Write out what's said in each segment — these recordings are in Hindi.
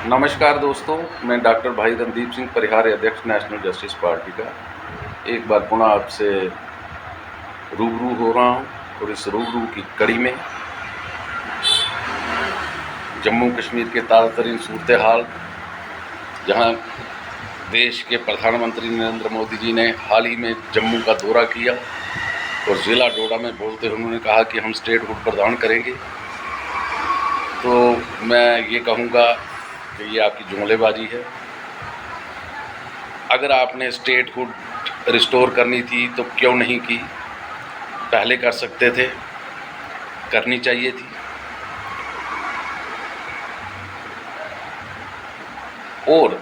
नमस्कार दोस्तों, मैं डॉक्टर भाई रणदीप सिंह परिहार, अध्यक्ष नेशनल जस्टिस पार्टी का एक बार पुनः आपसे रूबरू हो रहा हूं। और इस रूबरू की कड़ी में जम्मू कश्मीर के ताज़ातरीन सूरत हाल, जहां देश के प्रधानमंत्री नरेंद्र मोदी जी ने हाल ही में जम्मू का दौरा किया और ज़िला डोडा में बोलते हुए उन्होंने कहा कि हम स्टेटहुड प्रदान करेंगे, तो मैं ये कहूँगा कि ये आपकी जुमलेबाजी है। अगर आपने स्टेटहुड रिस्टोर करनी थी तो क्यों नहीं की? पहले कर सकते थे, करनी चाहिए थी। और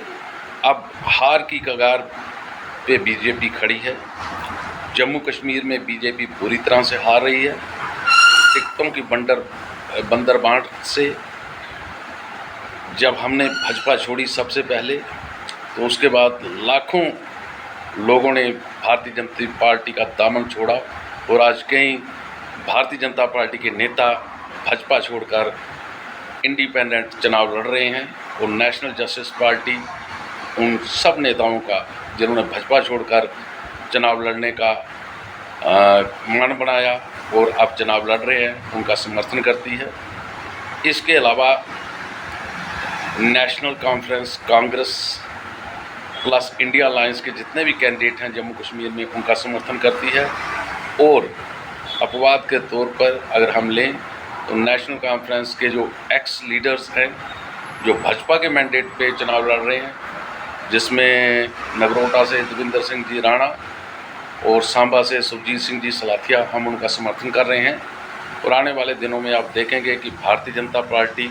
अब हार की कगार पे बीजेपी खड़ी है। जम्मू कश्मीर में बीजेपी पूरी तरह से हार रही है। टिकटों की बंदरबांट से जब हमने भाजपा छोड़ी सबसे पहले, तो उसके बाद लाखों लोगों ने भारतीय जनता पार्टी का दामन छोड़ा और आज कई भारतीय जनता पार्टी के नेता भाजपा छोड़कर इंडिपेंडेंट चुनाव लड़ रहे हैं। और नेशनल जस्टिस पार्टी उन सब नेताओं का जिन्होंने भाजपा छोड़कर चुनाव लड़ने का मन बनाया और अब चुनाव लड़ रहे हैं, उनका समर्थन करती है। इसके अलावा national conference, Congress plus India alliance के जितने भी कैंडिडेट हैं जम्मू कश्मीर में, उनका समर्थन करती है। और अपवाद के तौर पर अगर हम लें तो नेशनल कॉन्फ्रेंस के जो एक्स लीडर्स हैं, जो भाजपा के मैंडेट पे चुनाव लड़ रहे हैं, जिसमें नगरोटा से देवेंद्र सिंह जी राणा और सांबा से सुरजीत सिंह जी सलाथिया, हम उनका समर्थन कर रहे हैं। और आने वाले दिनों में आप देखेंगे कि भारतीय जनता पार्टी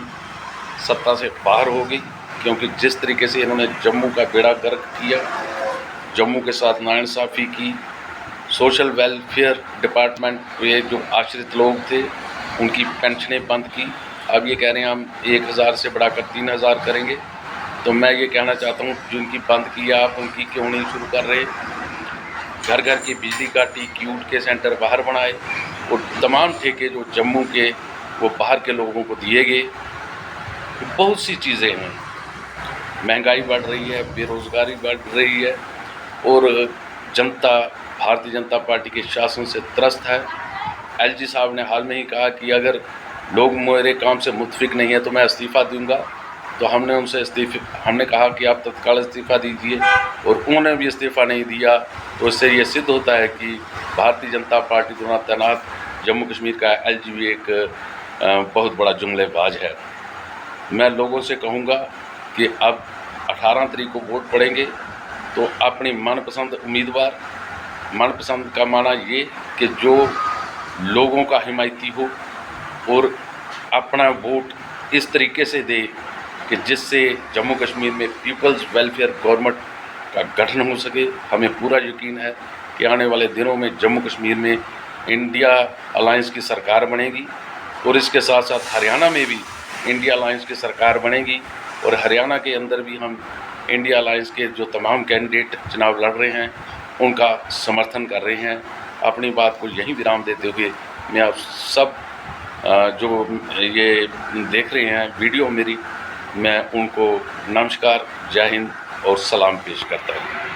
सत्ता से बाहर होगी, क्योंकि जिस तरीके से इन्होंने जम्मू का बेड़ा गर्क किया, जम्मू के साथ नाइंसाफ़ी की, सोशल वेलफेयर डिपार्टमेंट पे जो आश्रित लोग थे उनकी पेंशनें बंद की। अब ये कह रहे हैं हम 1000 से बढ़ाकर 3000 करेंगे। तो मैं ये कहना चाहता हूँ, जिनकी बंद की आप उनकी क्यों नहीं शुरू कर रहे? घर घर की बिजली काटी, क्यूट के सेंटर बाहर बनाए और तमाम ठेके जो जम्मू के वो बाहर के लोगों को दिए गए। बहुत सी चीज़ें हैं, महंगाई बढ़ रही है, बेरोज़गारी बढ़ रही है और जनता भारतीय जनता पार्टी के शासन से त्रस्त है। एलजी साहब ने हाल में ही कहा कि अगर लोग मेरे काम से मुतफिक नहीं है तो मैं इस्तीफ़ा दूंगा। तो हमने उनसे हमने कहा कि आप तत्काल इस्तीफ़ा दीजिए, और उन्होंने भी इस्तीफ़ा नहीं दिया। तो इससे ये सिद्ध होता है कि भारतीय जनता पार्टी द्वारा तैनात जम्मू कश्मीर का एलजी भी एक बहुत बड़ा जुमलेबाज है। मैं लोगों से कहूँगा कि अब 18 तारीख को वोट पड़ेंगे, तो अपनी मनपसंद उम्मीदवार, मनपसंद का माना ये कि जो लोगों का हिमायती हो और अपना वोट इस तरीके से दे कि जिससे जम्मू कश्मीर में पीपल्स वेलफेयर गवर्नमेंट का गठन हो सके। हमें पूरा यकीन है कि आने वाले दिनों में जम्मू कश्मीर में इंडिया अलायंस की सरकार बनेगी और इसके साथ साथ हरियाणा में भी इंडिया अलायंस की सरकार बनेगी। और हरियाणा के अंदर भी हम इंडिया अलायंस के जो तमाम कैंडिडेट चुनाव लड़ रहे हैं उनका समर्थन कर रहे हैं। अपनी बात को यहीं विराम देते हुए मैं आप सब जो ये देख रहे हैं वीडियो मेरी, मैं उनको नमस्कार, जय हिंद और सलाम पेश करता हूँ।